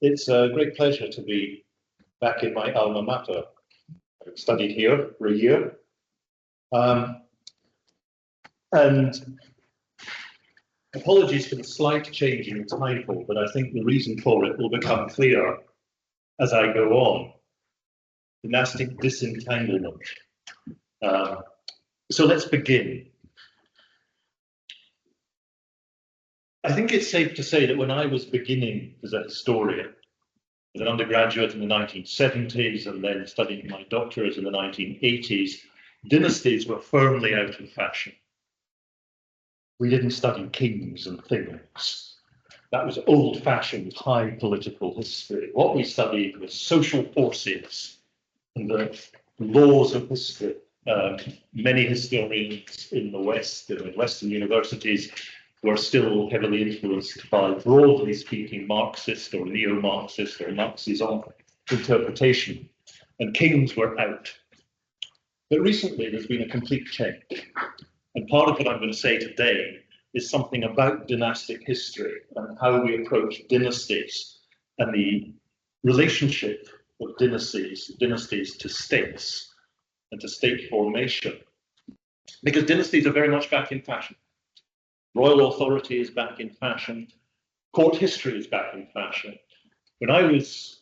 It's a great pleasure to be back in my alma mater. I've studied here for a year. And apologies for the slight change in the title, but I think the reason for it will become clear as I go on. Dynastic disentanglement. So let's begin. I think it's safe to say that when I was beginning as a historian, as an undergraduate in the 1970s and then studying my doctorate in the 1980s, dynasties were firmly out of fashion. We didn't study kings and things. That was old-fashioned, high political history. What we studied was social forces and the laws of history. Many historians in the West, in Western universities, were still heavily influenced by, broadly speaking, Marxist or neo-Marxist or Marxism interpretation, and kings were out. But recently there's been a complete change, and part of what I'm going to say today is something about dynastic history and how we approach dynasties and the relationship of dynasties to states and to state formation, because dynasties are very much back in fashion. Royal authority is back in fashion. Court history is back in fashion. When I was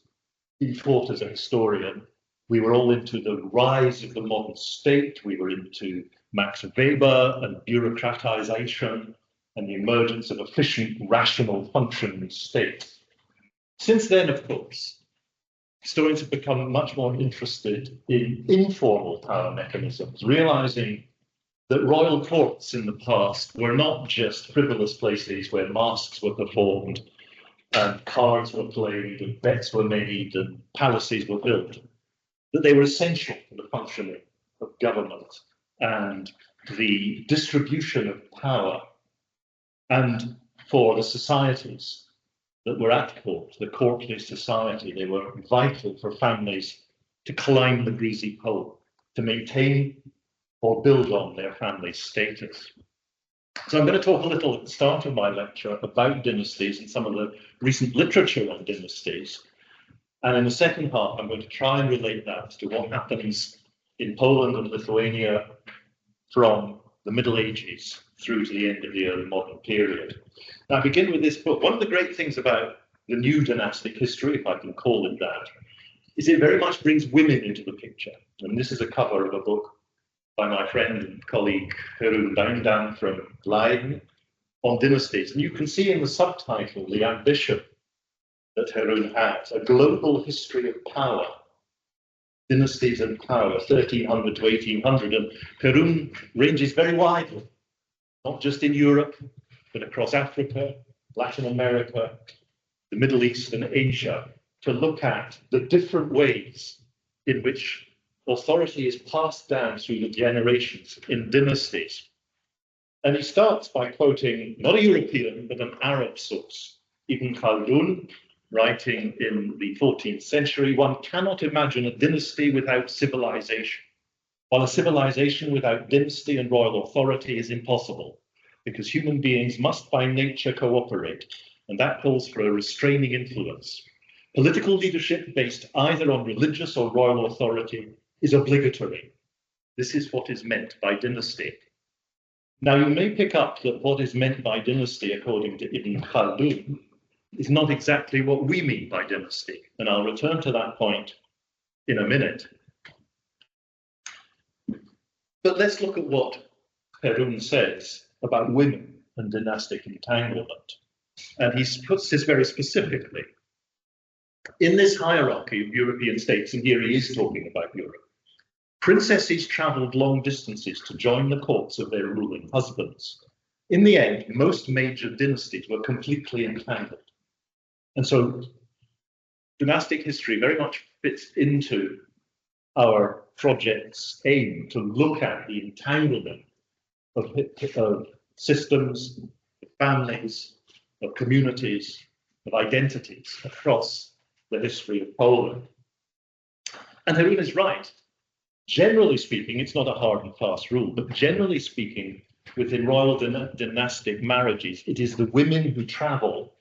being taught as a historian, we were all into the rise of the modern state. We were into Max Weber and bureaucratization and the emergence of efficient, rational, functioning state. Since then, of course, historians have become much more interested in informal power mechanisms, realizing that royal courts in the past were not just frivolous places where masks were performed and cards were played and bets were made and palaces were built, that they were essential for the functioning of government and the distribution of power and for the societies that were at court, the courtly society. They were vital for families to climb the greasy pole, to maintain or build on their family status. So I'm going to talk a little at the start of my lecture about dynasties and some of the recent literature on dynasties. And in the second half, I'm going to try and relate that to what happens in Poland and Lithuania from the Middle Ages through to the end of the early modern period. Now, I begin with this book. One of the great things about the new dynastic history, if I can call it that, is it very much brings women into the picture. And this is a cover of a book by my friend and colleague Harun from Leiden on dynasties. And you can see in the subtitle the ambition that Harun has, a global history of power, dynasties and power, 1300 to 1800. And Harun ranges very widely, not just in Europe, but across Africa, Latin America, the Middle East and Asia, to look at the different ways in which authority is passed down through the generations in dynasties. And he starts by quoting not a European, but an Arab source, Ibn Khaldun, writing in the 14th century, one cannot imagine a dynasty without civilization, while a civilization without dynasty and royal authority is impossible, because human beings must by nature cooperate, and that calls for a restraining influence. Political leadership based either on religious or royal authority is obligatory. This is what is meant by dynasty. Now, you may pick up that what is meant by dynasty, according to Ibn Khaldun, is not exactly what we mean by dynasty, and I'll return to that point in a minute. But let's look at what Harun says about women and dynastic entanglement. And he puts this very specifically. In this hierarchy of European states, and here he is talking about Europe, princesses traveled long distances to join the courts of their ruling husbands. In the end, most major dynasties were completely entangled. And so dynastic history very much fits into our project's aim to look at the entanglement of systems, of families, of communities, of identities across the history of Poland. And Harun is right. Generally speaking, it's not a hard and fast rule, but generally speaking, within royal dynastic marriages, it is the women who travel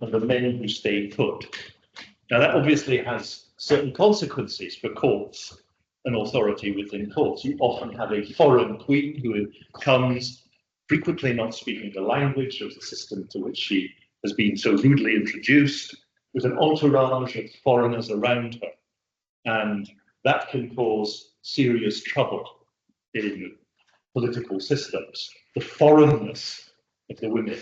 and the men who stay put. Now, that obviously has certain consequences for courts and authority within courts. You often have a foreign queen who comes, frequently not speaking the language of the system to which she has been so rudely introduced, with an entourage of foreigners around her. And that can cause serious trouble in political systems, the foreignness of the women.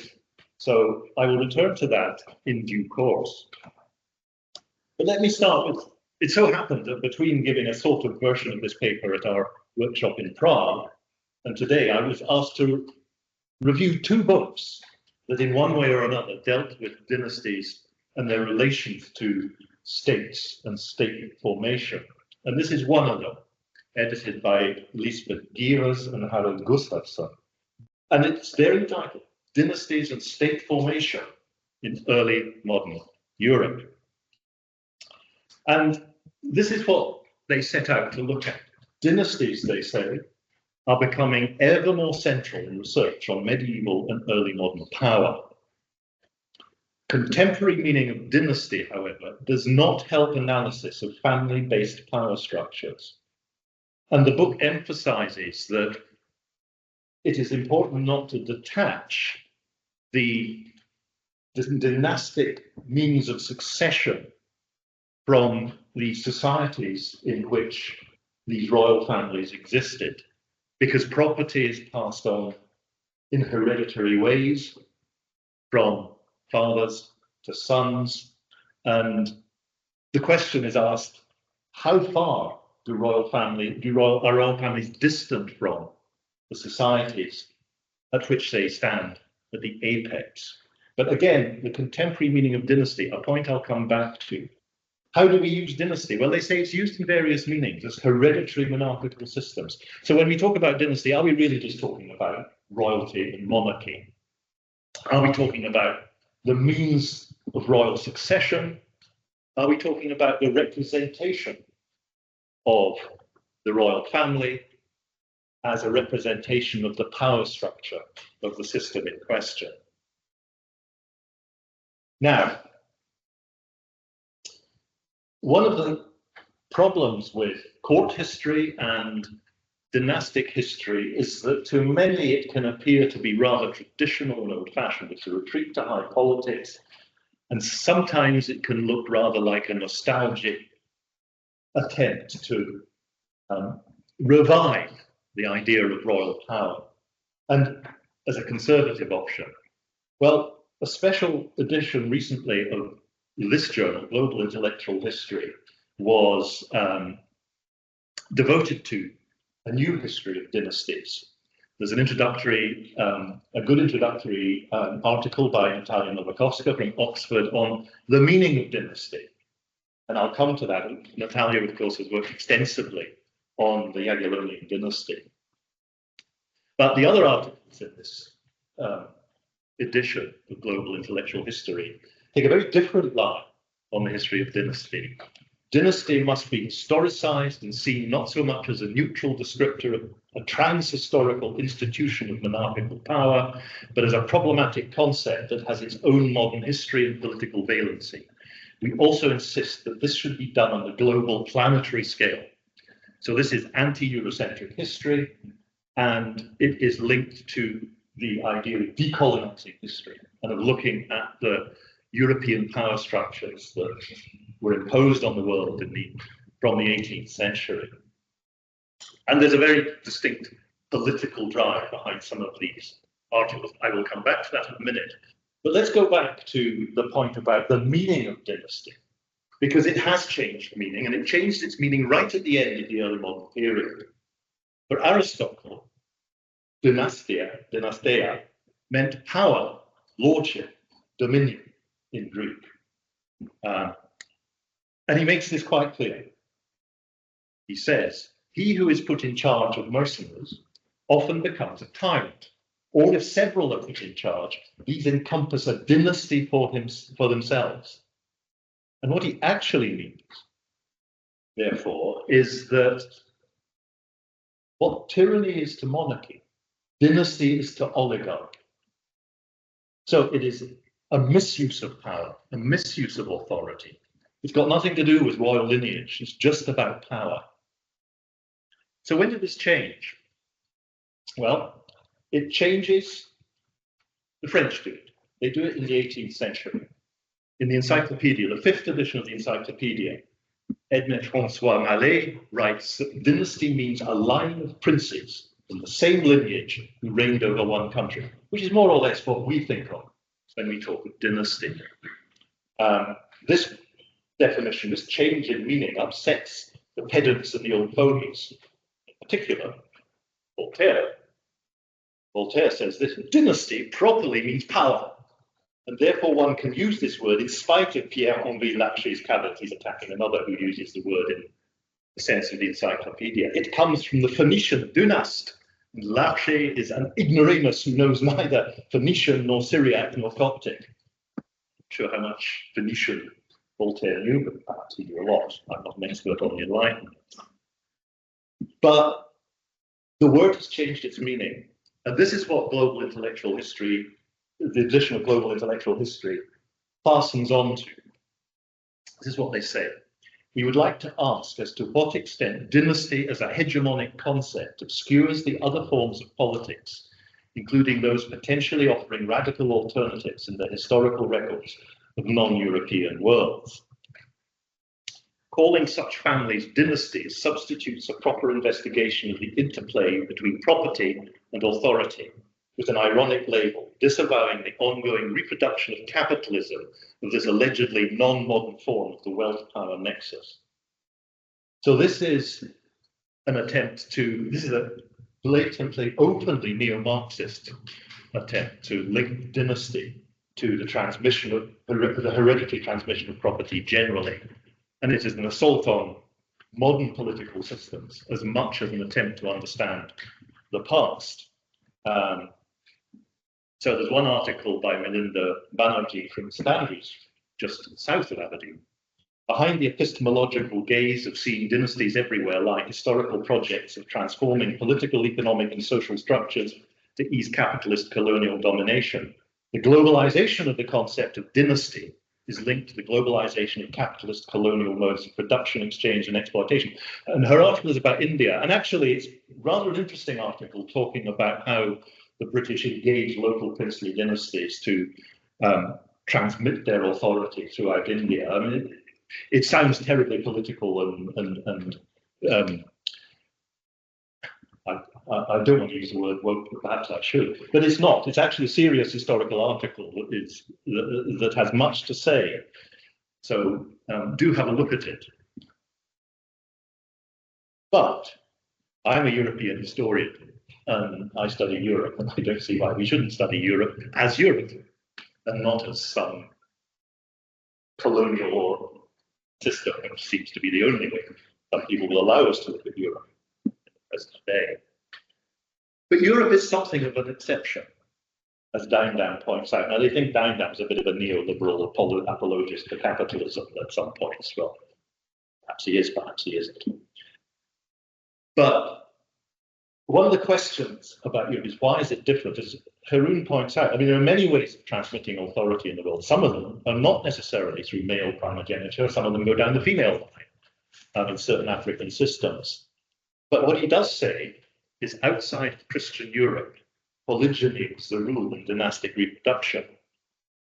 So I will return to that in due course. But let me start with, it so happened that between giving a sort of version of this paper at our workshop in Prague, and today I was asked to review two books that in one way or another dealt with dynasties and their relations to states and state formation. And this is one of them, edited by Lisbeth Gieres and Harold Gustafsson. And they're entitled Dynasties and State Formation in Early Modern Europe. And this is what they set out to look at. Dynasties, they say, are becoming ever more central in research on medieval and early modern power. Contemporary meaning of dynasty, however, does not help analysis of family-based power structures. And the book emphasizes that it is important not to detach the dynastic means of succession from the societies in which these royal families existed, because property is passed on in hereditary ways from fathers to sons. And the question is asked, how far are royal families distant from the societies at which they stand at the apex? But again, the contemporary meaning of dynasty, a point I'll come back to. How do we use dynasty? Well, they say it's used in various meanings as hereditary monarchical systems. So when we talk about dynasty, are we really just talking about royalty and monarchy? Are we talking about the means of royal succession? Are we talking about the representation of the royal family as a representation of the power structure of the system in question? Now, one of the problems with court history and dynastic history is that to many it can appear to be rather traditional and old-fashioned. It's a retreat to high politics, and sometimes it can look rather like a nostalgic attempt to revive the idea of royal power, and as a conservative option. Well, a special edition recently of this journal, Global Intellectual History, was devoted to a new history of dynasties. There's an introductory, a good introductory article by Natalia Nowakoska from Oxford on the meaning of dynasty. And I'll come to that. Natalia, of course, has worked extensively on the Jagiellonian dynasty. But the other articles in this edition of Global Intellectual History take a very different line on the history of dynasty. Dynasty must be historicized and seen not so much as a neutral descriptor of a trans-historical institution of monarchical power, but as a problematic concept that has its own modern history and political valency. We also insist that this should be done on the global planetary scale. So this is anti-Eurocentric history, and it is linked to the idea of decolonizing history and of looking at the European power structures that were imposed on the world from the 18th century. And there's a very distinct political drive behind some of these articles. I will come back to that in a minute. But let's go back to the point about the meaning of dynasty, because it has changed meaning, and it changed its meaning right at the end of the early modern period. For Aristotle, dynasteia meant power, lordship, dominion in Greek. And he makes this quite clear. He says, he who is put in charge of mercenaries often becomes a tyrant, or if several are put in charge, these encompass a dynasty for themselves. And what he actually means, therefore, is that what tyranny is to monarchy, dynasty is to oligarchy. So it is a misuse of power, a misuse of authority. It's got nothing to do with royal lineage. It's just about power. So when did this change? Well, it changes. The French do it. They do it in the 18th century. In the encyclopedia, the 5th edition of the encyclopedia, Edmond Francois Mallet writes that dynasty means a line of princes from the same lineage who reigned over one country, which is more or less what we think of when we talk of dynasty. This definition, this change in meaning, upsets the pedants and the old fogies. In particular, Voltaire. Voltaire says this: dynasty properly means power, and therefore one can use this word in spite of Pierre-Henri Larcher's caveat. He's attacking another who uses the word in the sense of the encyclopedia. It comes from the Phoenician dynast. Larcher is an ignoramus who knows neither Phoenician nor Syriac nor Coptic. I'm not sure how much Phoenician Voltaire knew, but perhaps he knew a lot. I'm not an expert on the Enlightenment. But the word has changed its meaning. And this is what global intellectual history, the edition of global intellectual history, fastens on to. This is what they say. We would like to ask as to what extent dynasty as a hegemonic concept obscures the other forms of politics, including those potentially offering radical alternatives in the historical records of non-European worlds. Calling such families dynasties substitutes a proper investigation of the interplay between property and authority with an ironic label, disavowing the ongoing reproduction of capitalism of this allegedly non-modern form of the wealth-power nexus. So this is an attempt to, this is a blatantly, openly neo-Marxist attempt to link dynasty to the transmission of, the hereditary transmission of property generally. And it is an assault on modern political systems as much as an attempt to understand the past. So there's one article by Melinda Banerjee from St Andrews, just south of Aberdeen. Behind the epistemological gaze of seeing dynasties everywhere lie historical projects of transforming political, economic, and social structures to ease capitalist colonial domination. The globalization of the concept of dynasty is linked to the globalization of capitalist colonial modes of production, exchange, and exploitation. And her article is about India. And actually, it's rather an interesting article talking about how the British engaged local princely dynasties to transmit their authority throughout India. I mean, it sounds terribly political and I don't want to use the word woke, but perhaps I should. But it's not. It's actually a serious historical article that has much to say. So do have a look at it. But I'm a European historian, and I study Europe, and I don't see why we shouldn't study Europe as Europe, and not as some colonial system, which seems to be the only way some people will allow us to look at Europe in the present day. But Europe is something of an exception, as Down points out. Now, they think Down is a bit of a neoliberal apologist for capitalism at some points. Well, perhaps he is, perhaps he isn't. But one of the questions about Europe is, why is it different? As Haroon points out, I mean, there are many ways of transmitting authority in the world. Some of them are not necessarily through male primogeniture. Some of them go down the female line in certain African systems. But what he does say is, outside Christian Europe, polygyny is the rule in dynastic reproduction,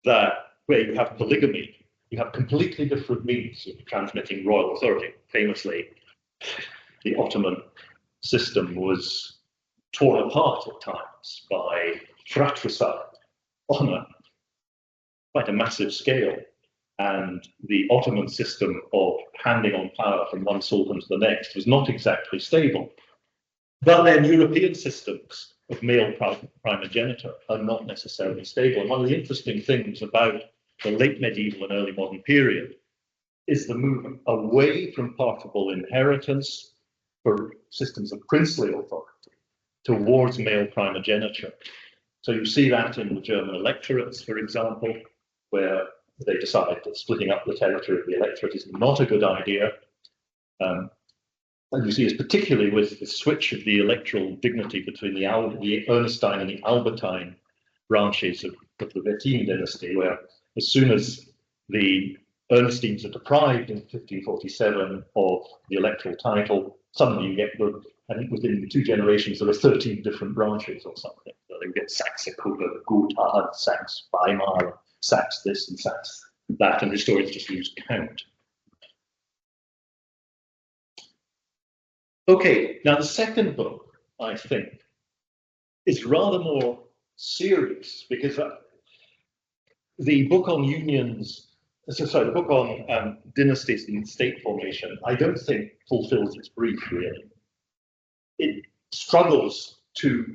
that where you have polygamy, you have completely different means of transmitting royal authority. Famously, the Ottoman system was torn apart at times by fratricide on quite a massive scale. And the Ottoman system of handing on power from one sultan to the next was not exactly stable. But then European systems of male primogeniture are not necessarily stable. And one of the interesting things about the late medieval and early modern period is the movement away from partible inheritance for systems of princely authority towards male primogeniture. So you see that in the German electorates, for example, where they decide that splitting up the territory of the electorate is not a good idea. And you see this particularly with the switch of the electoral dignity between the Ernestine and the Albertine branches of the Wettin dynasty, where as soon as the Ernestines are deprived in 1547 of the electoral title. Suddenly you get, I think within 2 generations, there are 13 different branches or something. So you get Saxe Coburg, Gotthard, Saxe Weimar, Saxe this and Saxe that, and historians just lose count. Okay, now the second book, I think, is rather more serious because the book on unions, the book on dynasties and state formation, I don't think fulfills its brief really. It struggles to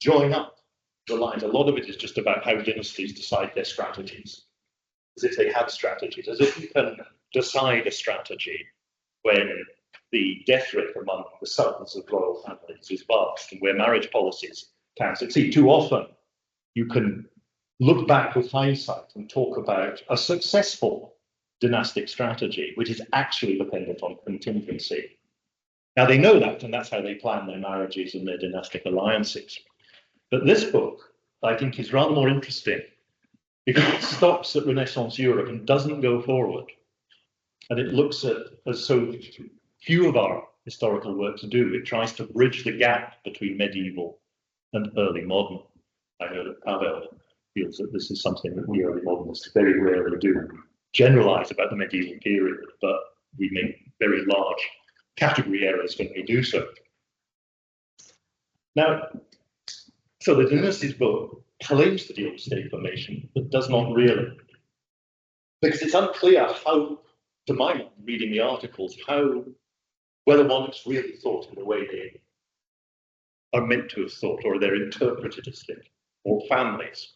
join up the lines. A lot of it is just about how dynasties decide their strategies, as if they have strategies, as if you can decide a strategy when the death rate among the sons of royal families is vast, and where marriage policies can succeed. Too often, you can look back with hindsight and talk about a successful dynastic strategy, which is actually dependent on contingency. Now, they know that, and that's how they plan their marriages and their dynastic alliances. But this book, I think, is rather more interesting because it stops at Renaissance Europe and doesn't go forward. And it looks at, as so few of our historical works do, it tries to bridge the gap between medieval and early modern. I know that Pavel feels that this is something that we early modernists very rarely do. We generalize about the medieval period, but we make very large category errors when we do so. Now, so the Dynasties book claims to deal with state formation, but does not really. Because it's unclear how, to my mind, reading the articles, whether monarchs really thought in the way they are meant to have thought, or they're interpreted as things, or families.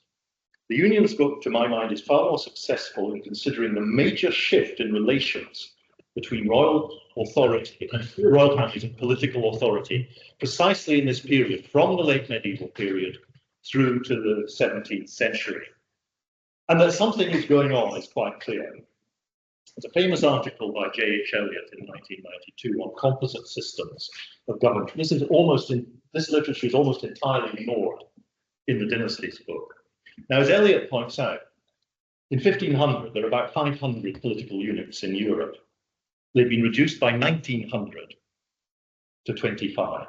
The Unions book, to my mind, is far more successful in considering the major shift in relations between royal authority, royal families and political authority, precisely in this period, from the late medieval period through to the 17th century. And that something is going on is quite clear. There's a famous article by J.H. Eliot in 1992 on composite systems of government. This literature is almost entirely ignored in the Dynasties book. Now, as Eliot points out, in 1500, there are about 500 political units in Europe. They've been reduced by 1900 to 25.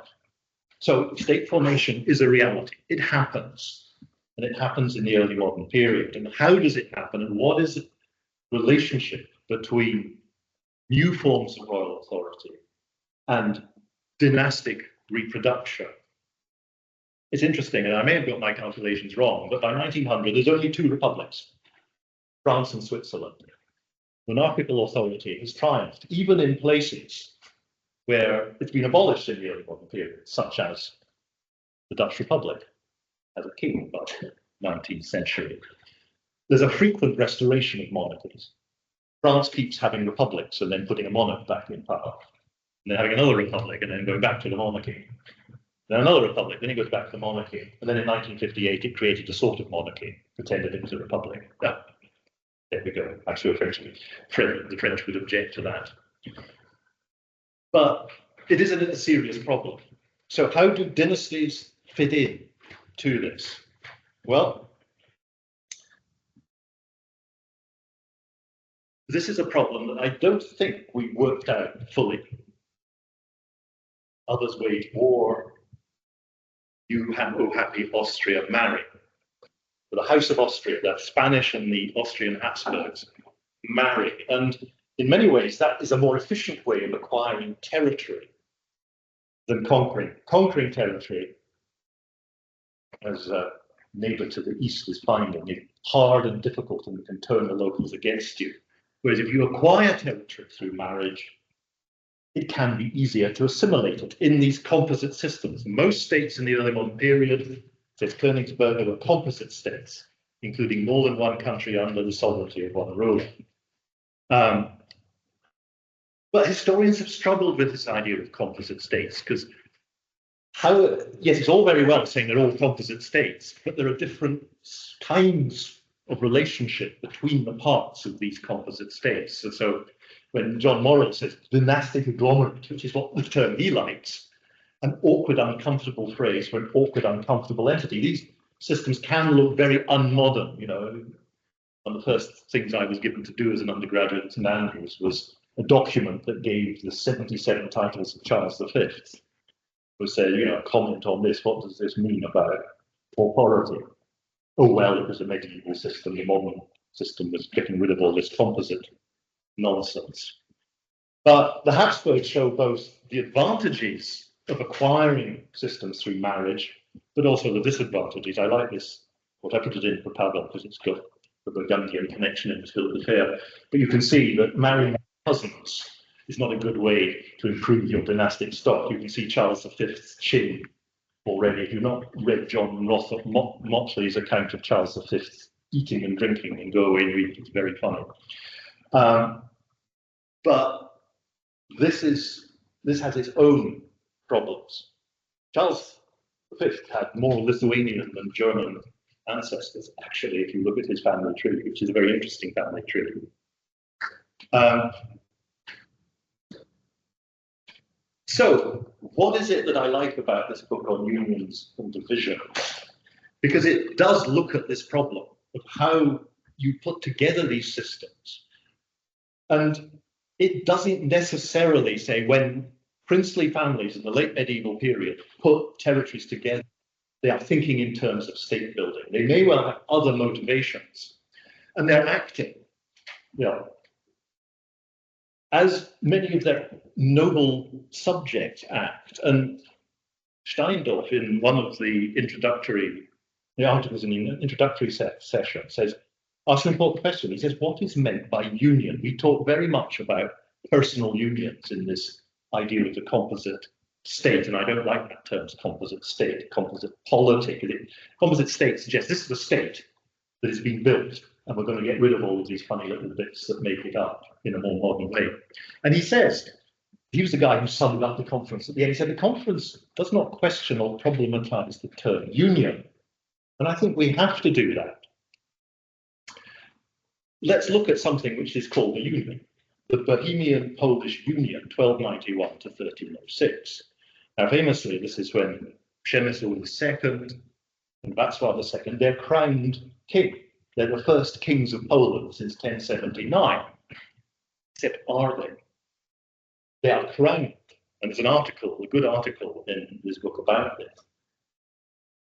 So state formation is a reality. It happens, and it happens in the early modern period. And how does it happen, and what is the relationship between new forms of royal authority and dynastic reproduction? It's interesting, and I may have got my calculations wrong, but by 1900, there's only 2 republics, France and Switzerland. Monarchical authority has triumphed, even in places where it's been abolished in the early modern period, such as the Dutch Republic as a king by the 19th century. There's a frequent restoration of monarchies. France keeps having republics and then putting a monarch back in power, and then having another republic and then going back to the monarchy. Then another republic, then it goes back to the monarchy. And then in 1958, it created a sort of monarchy, pretended it was a republic. Yeah, there we go. I'm sure the French would object to that. But it is a serious problem. So how do dynasties fit in to this? Well, this is a problem that I don't think we worked out fully. Others wage war. You have, oh happy Austria, marry. The House of Austria, the Spanish and the Austrian Habsburgs, marry. And in many ways, that is a more efficient way of acquiring territory than conquering. Conquering territory, as a neighbor to the east is finding, is hard and difficult and can turn the locals against you. Whereas if you acquire territory through marriage, it can be easier to assimilate it in these composite systems. Most states in the early modern period, says Königsberg, were composite states, including more than one country under the sovereignty of one ruler. But historians have struggled with this idea of composite states because yes, it's all very well saying they're all composite states, but there are different kinds of relationship between the parts of these composite states. So when John Morrill says dynastic agglomerate, which is what the term he likes, an awkward, uncomfortable phrase for an awkward, uncomfortable entity. These systems can look very unmodern, One of the first things I was given to do as an undergraduate at St Andrews was a document that gave the 77 titles of Charles V. Was say, comment on this. What does this mean about authority? Oh, well, it was a medieval system. The modern system was getting rid of all this composite nonsense. But the Habsburgs show both the advantages of acquiring systems through marriage, but also the disadvantages. I like this, what I put it in for Pavel, because it's got the Burgundian connection in the Philip affair. But you can see that marrying cousins is not a good way to improve your dynastic stock. You can see Charles V's chin already. If you've not read John Motley's account of Charles V eating and drinking, and go away and read it, it's very funny. But this has its own problems. Charles V had more Lithuanian than German ancestors, actually, if you look at his family tree, which is a very interesting family tree. So, what is it that I like about this book on unions and division? Because it does look at this problem of how you put together these systems. And it doesn't necessarily say when princely families in the late medieval period put territories together, they are thinking in terms of state building. They may well have other motivations, and they're acting, as many of their noble subjects act. And Steindorf, in one of the articles in the introductory session, says, ask an important question. He says, what is meant by union? We talk very much about personal unions in this idea of the composite state, and I don't like that term, composite state, composite politic. Composite state suggests this is a state that is being built, and we're going to get rid of all of these funny little bits that make it up in a more modern way. And he says, he was the guy who summed up the conference at the end. He said, the conference does not question or problematize the term union. And I think we have to do that. Let's look at something which is called the Union, the Bohemian Polish Union, 1291 to 1306. Now, famously, this is when Przemysl II and Václav II, they're crowned king. They're the first kings of Poland since 1079. Except are they? They are crowned. And there's an article, a good article in this book about this.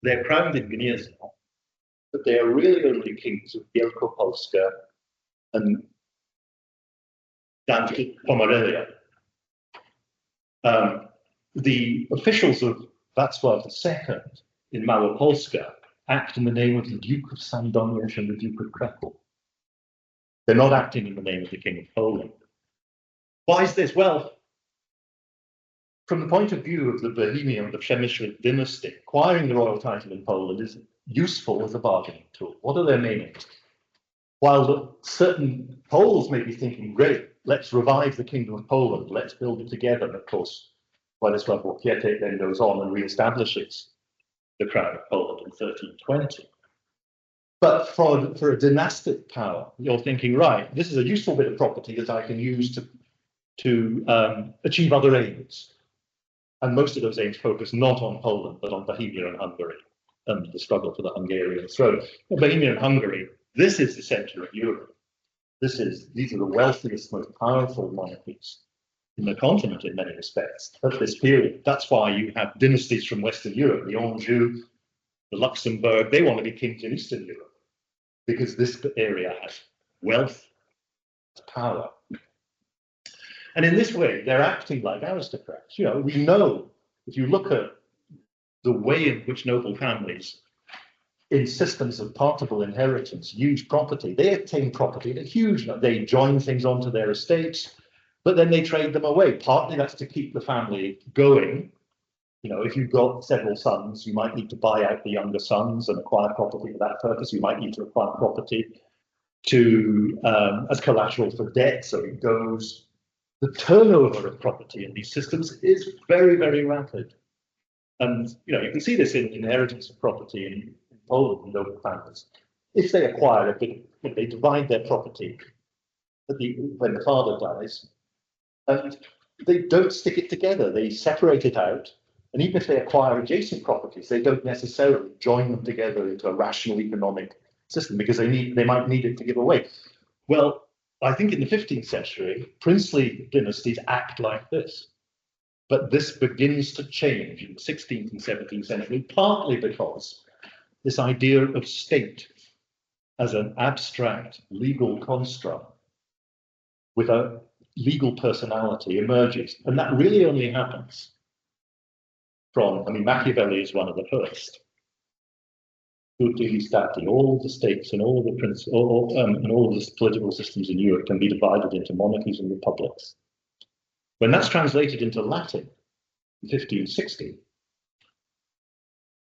They're crowned in Gniezno, but they are really only kings of Wielkopolska and Pomerelia. The officials of Václav II in Małopolska act in the name of the Duke of Sandomierz and the Duke of Kraków. They're not acting in the name of the King of Poland. Why is this? Well, from the point of view of the Bohemian, the Przemysl dynasty, acquiring the royal title in Poland is useful as a bargaining tool. What are their main aims? While certain Poles may be thinking, great, let's revive the Kingdom of Poland, let's build it together. And of course, Władysław Łokietek then goes on and reestablishes the crown of Poland in 1320. But for a dynastic power, you're thinking, right, this is a useful bit of property that I can use to achieve other aims. And most of those aims focus not on Poland, but on Bohemia and Hungary and the struggle for the Hungarian throne. Bohemia and Hungary, this is the center of Europe. These are the wealthiest, most powerful monarchies in the continent in many respects at this period. That's why you have dynasties from Western Europe, the Anjou, the Luxembourg, they want to be kings in Eastern Europe because this area has wealth, power. And in this way, they're acting like aristocrats. We know, if you look at the way in which noble families, in systems of partible inheritance, use property, they obtain property at huge, they join things onto their estates, but then they trade them away. Partly that's to keep the family going. If you've got several sons, you might need to buy out the younger sons and acquire property for that purpose. You might need to acquire property as collateral for debt, so it goes. The turnover of property in these systems is very, very rapid. And you can see this in inheritance of property in Poland and noble families. If they acquire a big, they divide their property when the father dies, and they don't stick it together. They separate it out. And even if they acquire adjacent properties, they don't necessarily join them together into a rational economic system because they might need it to give away. Well, I think in the 15th century, princely dynasties act like this. But this begins to change in the 16th and 17th century, partly because this idea of state as an abstract legal construct with a legal personality emerges. And that really only happens from, I mean, Machiavelli is one of the first. Tutti gli stati, all the states and all the and all the political systems in Europe can be divided into monarchies and republics. When that's translated into Latin in 1560,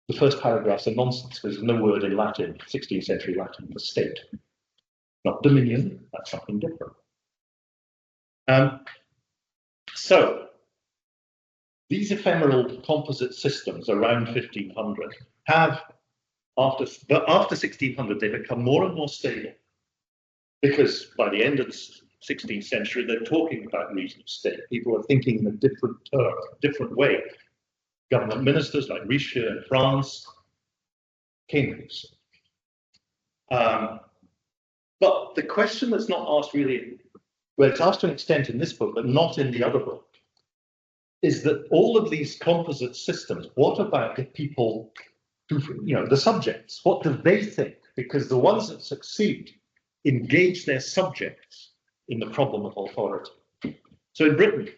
the first paragraphs are nonsense because there's no word in Latin, 16th century Latin, for state. Not dominion, that's something different. So these ephemeral composite systems around 1500 have, after 1600, they become more and more stable because by the end of the 16th century, they're talking about reason of state. People are thinking in a different term, different way. Government ministers like Richelieu in France, kings. But the question that's not asked really, well, it's asked to an extent in this book, but not in the other book, is that all of these composite systems, what about the people who, the subjects, what do they think? Because the ones that succeed engage their subjects in the problem of authority. So in Britain,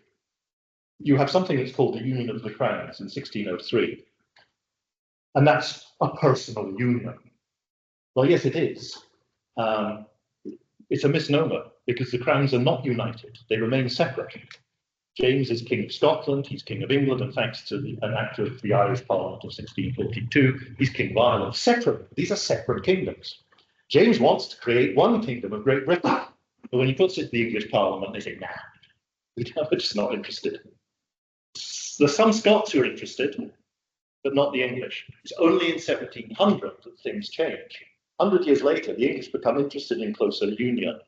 you have something that's called the Union of the Crowns in 1603. And that's a personal union. Well, yes, it is. It's a misnomer because the crowns are not united. They remain separate. James is King of Scotland, he's King of England, and thanks to an act of the Irish Parliament of 1642, he's King of Ireland. Separate. These are separate kingdoms. James wants to create one kingdom of Great Britain, but when he puts it to the English Parliament, they say, nah, we're just not interested. There's some Scots who are interested, but not the English. It's only in 1700 that things change. 100 years later, the English become interested in closer union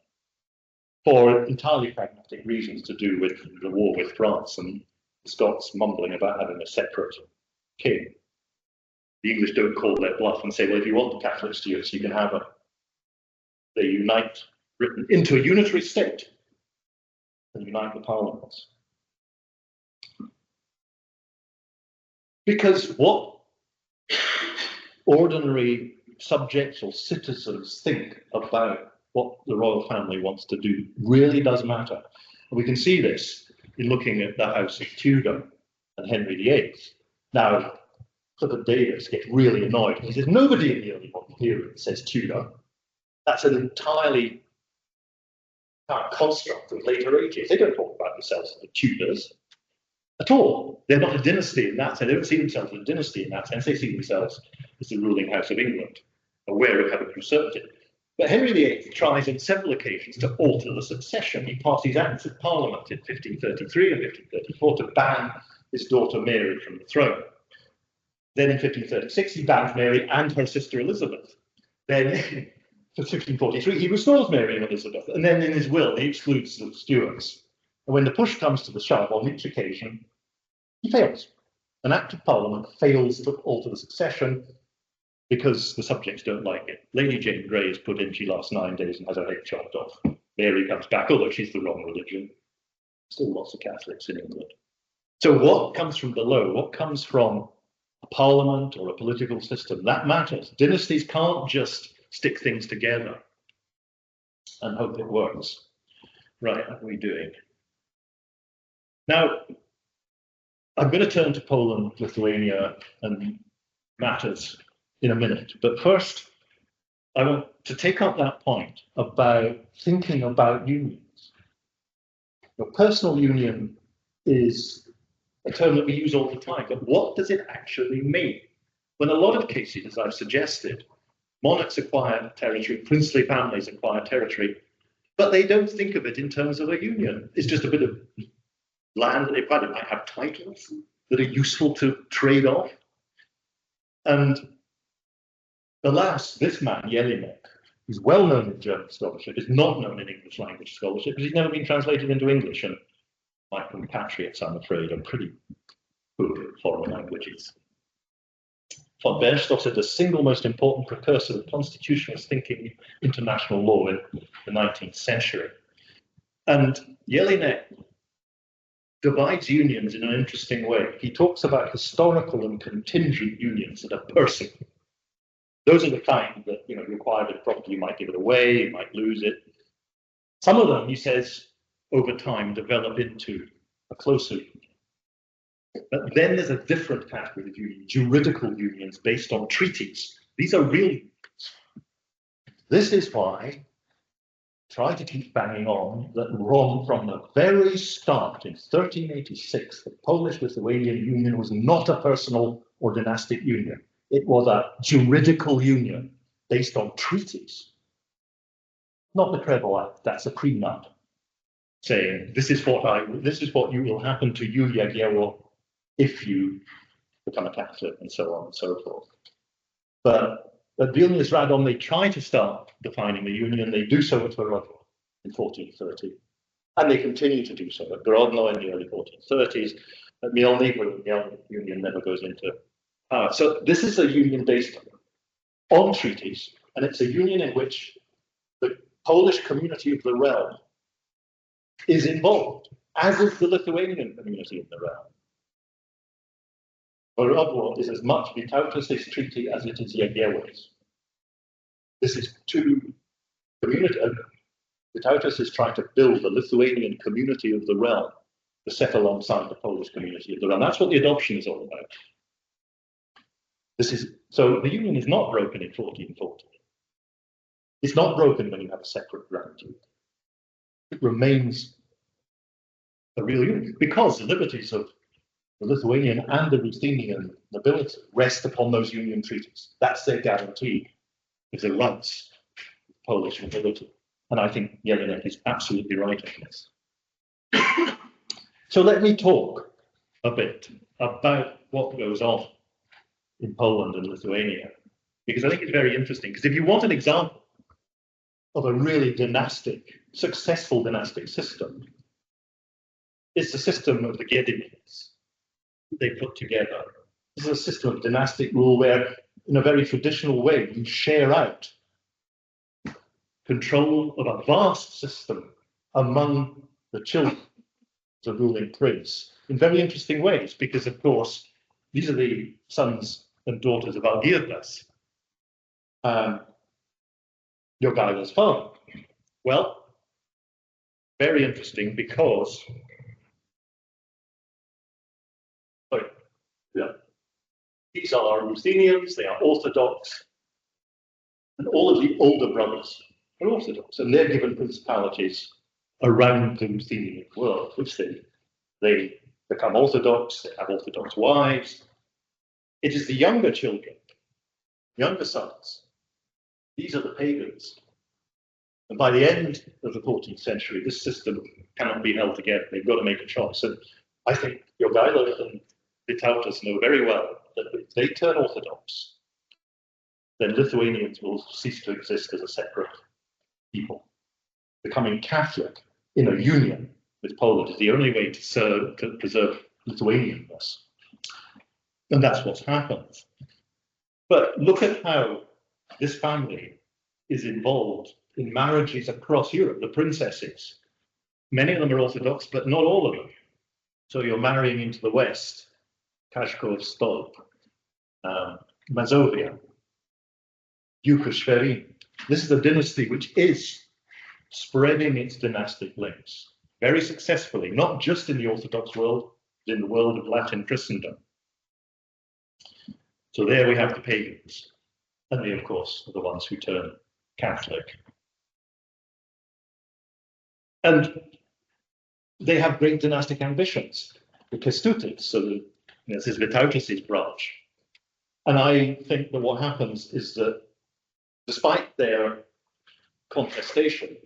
for entirely pragmatic reasons to do with the war with France and the Scots mumbling about having a separate king. The English don't call their bluff and say, well, if you want the Catholic Stuarts, you can have them. They unite Britain into a unitary state and unite the parliaments. Because what ordinary subjects or citizens think about what the royal family wants to do really does matter. And we can see this in looking at the House of Tudor and Henry VIII. Now, Clifford Davis gets really annoyed. He says, nobody in the early modern period says Tudor. That's an entirely construct of later ages. They don't talk about themselves as the Tudors at all. They're not a dynasty in that sense. They don't see themselves as a dynasty in that sense. They see themselves as the ruling House of England, aware of having usurped it. But Henry VIII tries on several occasions to alter the succession. He passes acts of parliament in 1533 and 1534 to ban his daughter Mary from the throne. Then in 1536, he bans Mary and her sister Elizabeth. Then in 1543, he restores Mary and Elizabeth. And then in his will, he excludes the Stuarts. And when the push comes to the shove on each occasion, he fails. An act of parliament fails to alter the succession because the subjects don't like it. Lady Jane Grey is put in, she lasts 9 days and has her head chopped off. Mary comes back, although she's the wrong religion. Still lots of Catholics in England. So what comes from below, what comes from a parliament or a political system, that matters. Dynasties can't just stick things together and hope it works. Right, what are we doing? Now, I'm going to turn to Poland, Lithuania, and matters in a minute. But first, I want to take up that point about thinking about unions. Now, personal union is a term that we use all the time, but what does it actually mean? When a lot of cases, as I've suggested, monarchs acquire territory, princely families acquire territory, but they don't think of it in terms of a union. It's just a bit of land that they've got. It might have titles that are useful to trade off. And alas, this man, Jelinek, who's well known in German scholarship, is not known in English language scholarship because he's never been translated into English. And my compatriots, I'm afraid, are pretty good at foreign languages. von Bernstorff, the single most important precursor of constitutionalist thinking international law in the 19th century. And Jelinek divides unions in an interesting way. He talks about historical and contingent unions that are personal. Those are the kind that, you acquire the property, you might give it away, you might lose it. Some of them, he says, over time develop into a closer union. But then there's a different category of union, juridical unions based on treaties. These are real unions. This is why I try to keep banging on that from the very start in 1386, the Polish-Lithuanian Union was not a personal or dynastic union. It was a juridical union based on treaties. Not the Treble Act, that's a prenup, saying this is what you will happen to you, Jagiello, if you become a Catholic, and so on and so forth. But at Vilnius Radom, they try to start defining the union. They do so at Varodno in 1430, and they continue to do so at Grodno in the early 1430s. At Mielnik, where the Mielnik Union never goes into power. So this is a union based on treaties, and it's a union in which the Polish community of the realm is involved, as is the Lithuanian community of the realm. Varodno is as much Vytautas' treaty as it is Jagiello's. This is two community. Vytautas is trying to build the Lithuanian community of the realm to set alongside the Polish community of the realm. That's what the adoption is all about. So the union is not broken in 1440. It's not broken when you have a separate Grand Duke. It remains a real union because the liberties of the Lithuanian and the Ruthenian nobility rest upon those union treaties. That's their guarantee of the rights of Polish nobility. And I think Jelinek is absolutely right on this. So let me talk a bit about what goes on in Poland and Lithuania, because I think it's very interesting. Because if you want an example of a really successful dynastic system, it's the system of the Gedimins they put together. This is a system of dynastic rule where, in a very traditional way, you share out control of a vast system among the children of the ruling prince in very interesting ways, because, of course, these are the sons and daughters of Algirdas, Jogaila's father. Well, very interesting because these are Ruthenians, they are Orthodox, and all of the older brothers are Orthodox, and they're given principalities around the Ruthenian world, which they become Orthodox, they have Orthodox wives. It is the younger children, younger sons, these are the pagans. And by the end of the 14th century, this system cannot be held together. They've got to make a choice. And I think Jogaila and Vytautas know very well that if they turn Orthodox, then Lithuanians will cease to exist as a separate people. Becoming Catholic in a union with Poland is the only way to preserve Lithuanianness. And that's what's happened. But look at how this family is involved in marriages across Europe, the princesses. Many of them are Orthodox, but not all of them. So you're marrying into the West, Kashkov, Stolp, Mazovia, Duke of Schwerin. This is a dynasty which is spreading its dynastic links very successfully, not just in the Orthodox world, but in the world of Latin Christendom. So there we have the pagans, and they, of course, are the ones who turn Catholic. And they have great dynastic ambitions. The Kęstutis, so this is Vytautas' branch. And I think that what happens is that despite their contestation,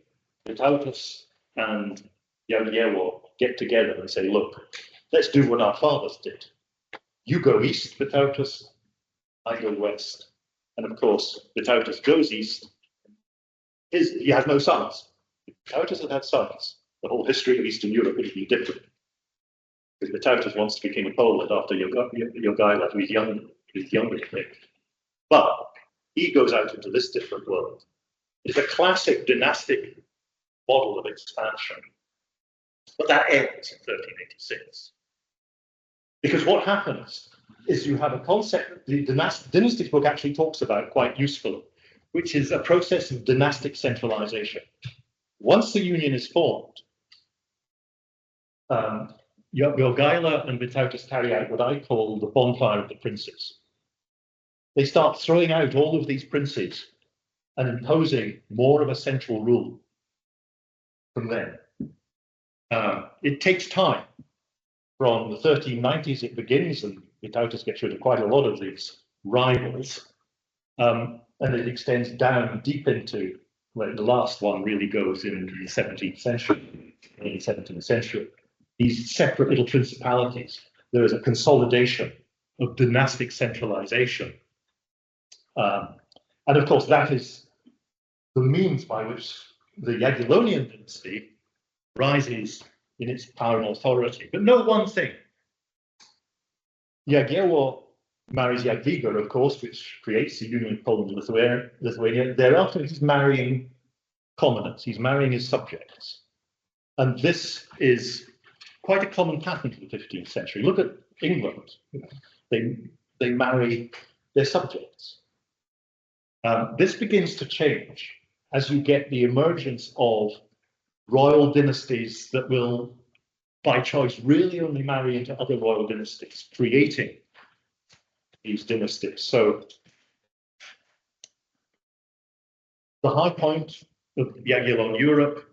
Vytautas and Jagiello get together and say, look, let's do what our fathers did. You go east, Vytautas, I go west. And of course, Vytautas goes east. He has no sons. If Vytautas had had sons, the whole history of Eastern Europe would be different. Because Vytautas wants to be king of Poland after Jogaila, who is younger than him. But he goes out into this different world. It's a classic dynastic model of expansion, but that ends in 1386. Because what happens is you have a concept the Dynastic book actually talks about quite usefully, which is a process of dynastic centralization. Once the union is formed, Jogaila and Vytautas carry out what I call the bonfire of the princes. They start throwing out all of these princes and imposing more of a central rule from them. It takes time. From the 1390s it begins, and Vytautas gets rid of quite a lot of these rivals, and it extends down deep into, well, the last one really goes in the 17th century, early 17th century. These separate little principalities. There is a consolidation of dynastic centralization. And of course, that is the means by which the Jagiellonian dynasty rises in its power and authority. But note one thing. Jagiello marries Jadwiga, of course, which creates the union of Poland and Lithuania. Thereafter, he's marrying commoners. He's marrying his subjects. And this is quite a common pattern in the 15th century. Look at England. They marry their subjects. This begins to change as you get the emergence of royal dynasties that will, by choice, really only marry into other royal dynasties, creating these dynasties. So the high point of Jagiellon Europe,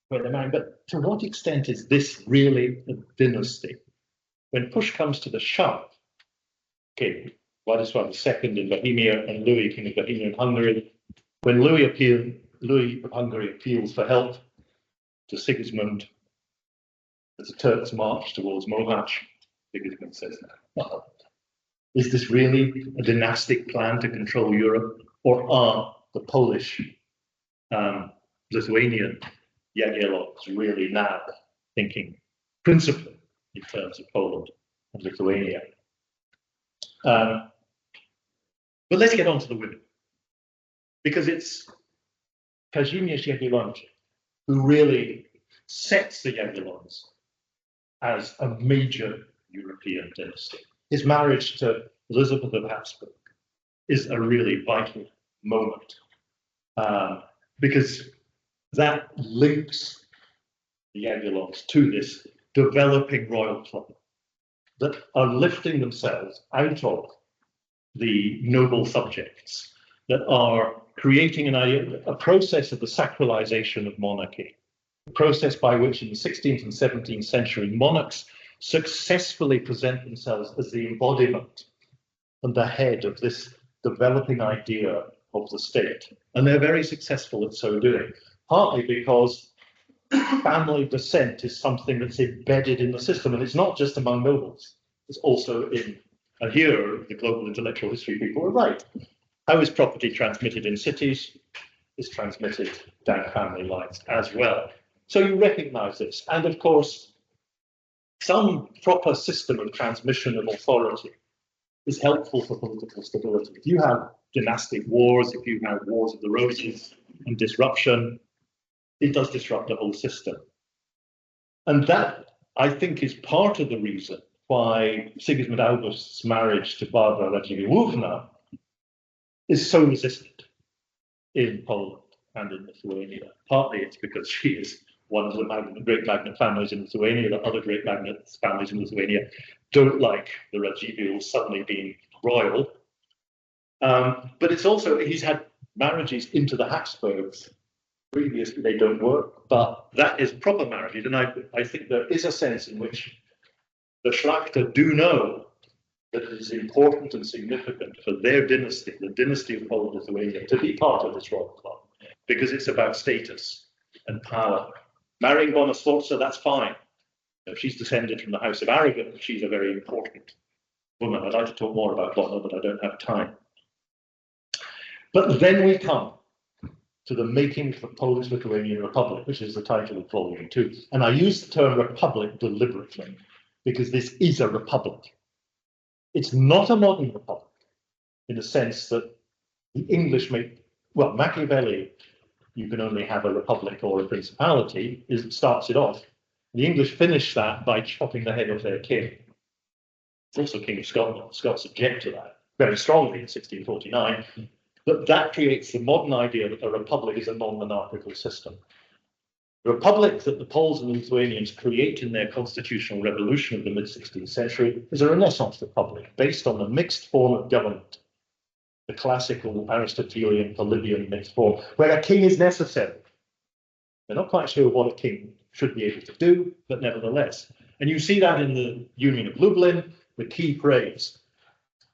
where they're marrying, but to what extent is this really a dynasty? When push comes to the shove, okay, Władysław II in Bohemia and Louis, King of Bohemia and Hungary, when Louis of Hungary appeals for help to Sigismund as the Turks march towards Mohacs, Sigismund says, well, is this really a dynastic plan to control Europe, or are the Polish, Lithuanian Jagiellons really now thinking principally in terms of Poland and Lithuania? But let's get on to the women, because it's Kazimierz Jagiellończyk who really sets the Jagiellons as a major European dynasty. His marriage to Elizabeth of Habsburg is a really vital moment, because that links the Jagiellons to this developing royal club that are lifting themselves out of the noble subjects, that are creating a process of the sacralization of monarchy, a process by which in the 16th and 17th century monarchs successfully present themselves as the embodiment and the head of this developing idea of the state. And they're very successful at so doing, partly because family descent is something that's embedded in the system, and it's not just among nobles, it's also in, and here the global intellectual history people are right. How is property transmitted in cities? Is transmitted down family lines as well. So you recognize this, and of course, some proper system of transmission of authority is helpful for political stability. If you have dynastic wars, if you have wars of the roses and disruption, it does disrupt the whole system. And that, I think, is part of the reason why Sigismund August's marriage to Barbara Radziwiłłówna is so resisted in Poland and in Lithuania. Partly it's because she is one of the great magnet families in Lithuania. The other great magnet families in Lithuania don't like the Radziwiłł suddenly being royal. But it's also, he's had marriages into the Habsburgs. Previously, they don't work, but that is proper marriages. And I think there is a sense in which the Szlachta do know that it is important and significant for their dynasty, the dynasty of Poland-Lithuania, to be part of this royal club, because it's about status and power. Marrying Bona Sforza, that's fine. If she's descended from the House of Aragon, she's a very important woman. I'd like to talk more about Bona, but I don't have time. But then we come to the making of the Polish-Lithuanian Republic, which is the title of Volume 2. And I use the term republic deliberately, because this is a republic. It's not a modern republic. in the sense that the English well, Machiavelli, you can only have a republic or a principality, starts it off. The English finish that by chopping the head off their king. It's also King of Scotland. Scots object to that very strongly in 1649. But that creates the modern idea that a republic is a non-monarchical system. The republic that the Poles and Lithuanians create in their constitutional revolution of the mid-16th century is a Renaissance republic based on a mixed form of government, the classical Aristotelian Polybian mixed form, where a king is necessary. They're not quite sure what a king should be able to do, but nevertheless. And you see that in the Union of Lublin, the key phrase,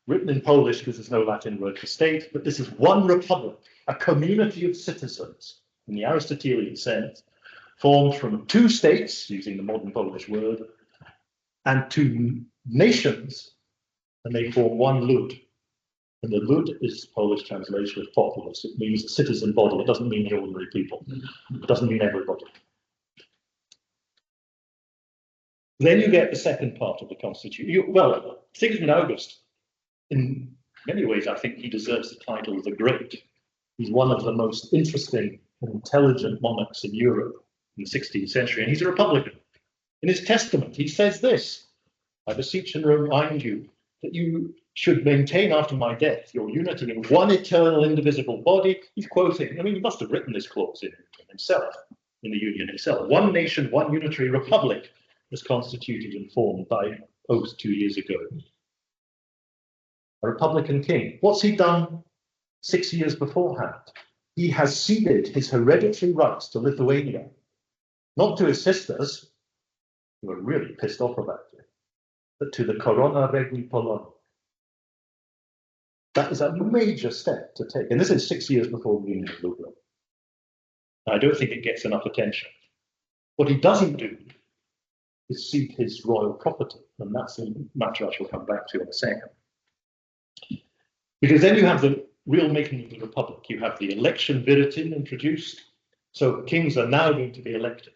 written in Polish because there's no Latin word for state, but this is one republic, a community of citizens in the Aristotelian sense, formed from two states, using the modern Polish word, and two nations, and they form one lud. And the lud is Polish translation of populace. It means a citizen body. It doesn't mean the ordinary people. It doesn't mean everybody. Then you get the second part of the Constitution. Well, Sigismund August, in many ways, I think he deserves the title of the Great. He's one of the most interesting and intelligent monarchs in Europe in the 16th century, and he's a Republican. In his testament, he says this: I beseech and remind you that you should maintain after my death your unity in one eternal indivisible body. He's quoting, I mean, he must have written this clause in himself, in the Union itself. One nation, one unitary republic was constituted and formed by oath 2 years ago. A Republican king. What's he done 6 years beforehand? He has ceded his hereditary rights to Lithuania, not to his sisters, who are really pissed off about it, but to the Corona Regni Polonia. That is a major step to take, and this is 6 years before the Union of Lublin. I don't think it gets enough attention. What he doesn't do is cede his royal property, and that's a matter I shall come back to in a second. Because then you have the real making of the republic. You have the election viritin introduced, so kings are now going to be elected.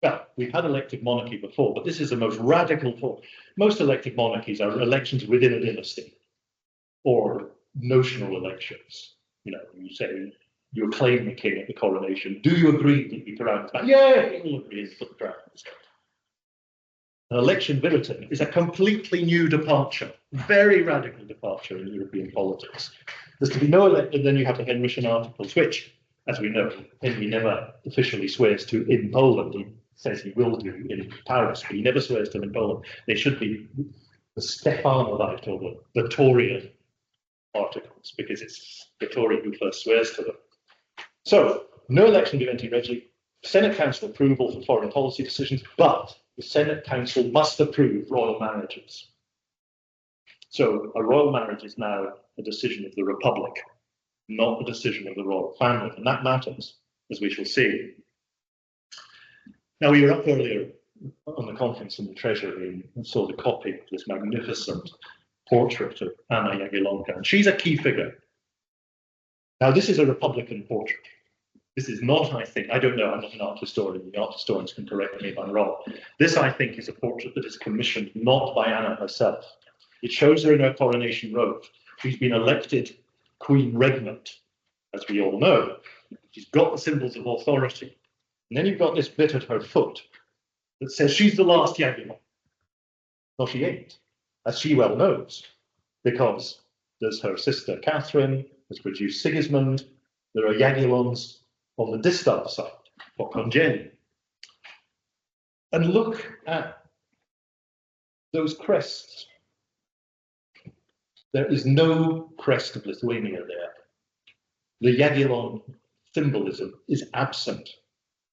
Well, we've had elective monarchy before, but this is the most radical form. Most elective monarchies are elections within a dynasty, or notional elections. You know, you say, you acclaim the king at the coronation. Do you agree that the crown is back? Yeah, people agree to put the crown. An election viritin is a completely new departure, very radical departure in European politics. There's to be no elected, then you have the Henrician articles, which, as we know, Henry never officially swears to in Poland. He says he will do in Paris, but he never swears to them in Poland. They should be the Stefanolite or the Torian articles, because it's the Tory who first swears to them. So, no election diventi regi, Senate Council approval for foreign policy decisions, but the Senate Council must approve royal marriages. So a royal marriage is now a decision of the Republic, not a decision of the royal family, and that matters, as we shall see. Now, we were up earlier on the conference in the Treasury and saw the copy of this magnificent portrait of Anna Jagiellonka, and she's a key figure. Now, this is a Republican portrait. This is not, I think, I don't know, I'm not an art historian, the art historians can correct me if I'm wrong. This, I think, is a portrait that is commissioned not by Anna herself. It shows her in her coronation robe. She's been elected Queen Regnant, as we all know. She's got the symbols of authority. And then you've got this bit at her foot that says she's the last Jagiellon. No, she ain't, as she well knows, because there's her sister Catherine, has produced Sigismund. There are Jagiellons on the distant side, for congenial. And look at those crests. There is no crest of Lithuania there. The Jagiellon symbolism is absent.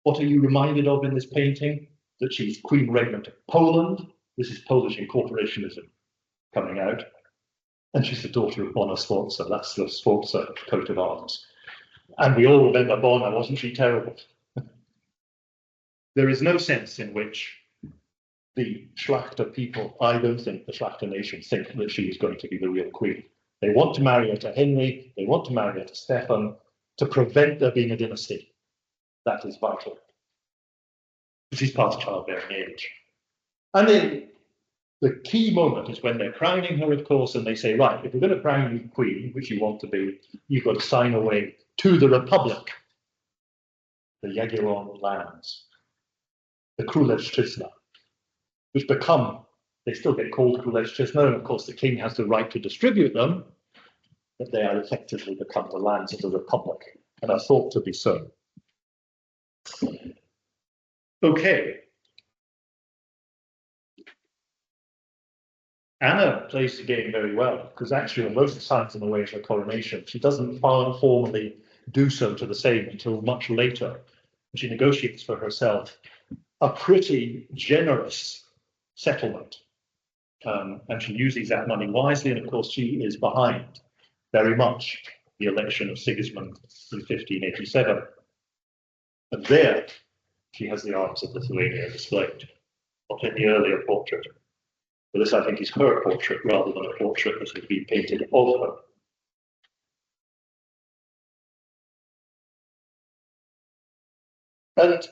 What are you reminded of in this painting? That she's Queen Regnant of Poland. This is Polish incorporationism coming out. And she's the daughter of Bona Sforza. That's the Sforza coat of arms. And we all remember Bona, wasn't she terrible? There is no sense in which the Schlachter people, I don't think the Schlachter nation think that she is going to be the real queen. They want to marry her to Henry, they want to marry her to Stefan, to prevent there being a dynasty. That is vital. She's past childbearing age. And then the key moment is when they're crowning her, of course, and they say, right, if we're going to crown you queen, which you want to be, you've got to sign away to the Republic, the Jagiellonian lands, the Królewszczyzna, which become, they still get called Królewszczyzna, and of course the king has the right to distribute them, but they are effectively become the lands of the Republic, and are thought to be so. Okay. Anna plays the game very well, because actually on most signs in the way of her coronation, she doesn't formally do so to the same until much later. She negotiates for herself a pretty generous settlement, and she uses that money wisely, and of course she is behind very much the election of Sigismund in 1587. And there she has the arms of Lithuania displayed, not in the earlier portrait. But this, I think, is her portrait rather than a portrait that has been painted of her. And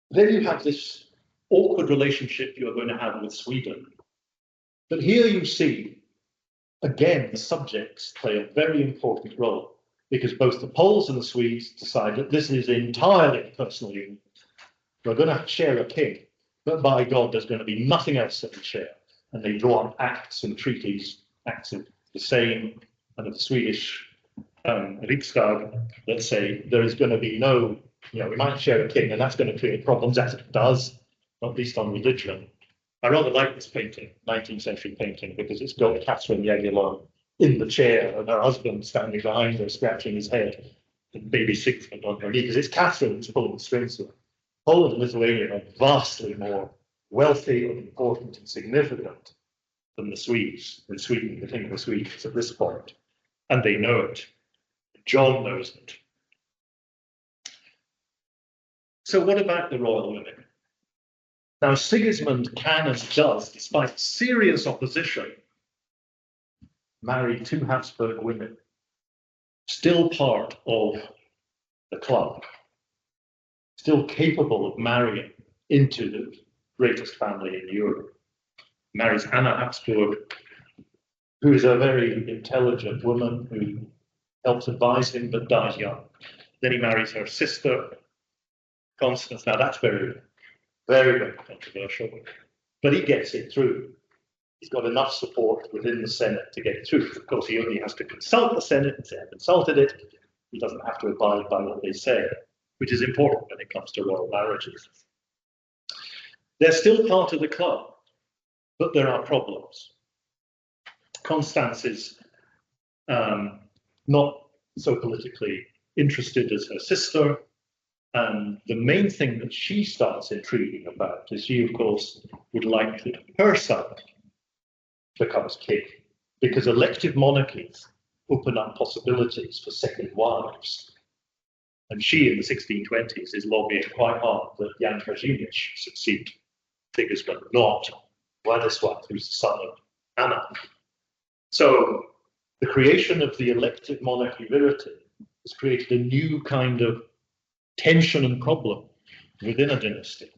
then you have this awkward relationship you're going to have with Sweden. But here you see, again, the subjects play a very important role, because both the Poles and the Swedes decide that this is entirely personal union. We're going to share a king, but by God, there's going to be nothing else that we share. And they draw up acts and treaties, acts of the Sejm and of the Swedish Riksdag, that say there is going to be no, we might share a king, and that's going to create problems, as it does, not least on religion. I rather like this painting, 19th century painting, because it's got Catherine Jagiellon in the chair and her husband standing behind her, scratching his head, and baby Siegfried on her knee, because it's Catherine who's pulling the strings to her. Poland and Lithuania are vastly more wealthy and important and significant than the Swedes. In Sweden, the king of the Swedes at this point, and they know it. John knows it. So what about the royal women? Now, Sigismund can and does, despite serious opposition, marry two Habsburg women, still part of the club, still capable of marrying into the greatest family in Europe. Marries Anna Habsburg, who is a very intelligent woman who helps advise him but dies young. Then he marries her sister, Constance. Now that's very, very, very controversial, but he gets it through. He's got enough support within the Senate to get it through. Of course, he only has to consult the Senate and say, I've consulted it. He doesn't have to abide by what they say, which is important when it comes to royal marriages. They're still part of the club, but there are problems. Constance is not so politically interested as her sister, and the main thing that she starts intriguing about is she, of course, would like that her son becomes king, because elective monarchies open up possibilities for second wives. And she, in the 1620s, is lobbying quite hard that Jan Kazimierz succeed Sigismund, not Władysław, who's the son of Anna. So the creation of the elective monarchy virity has created a new kind of tension and problem within a dynasty.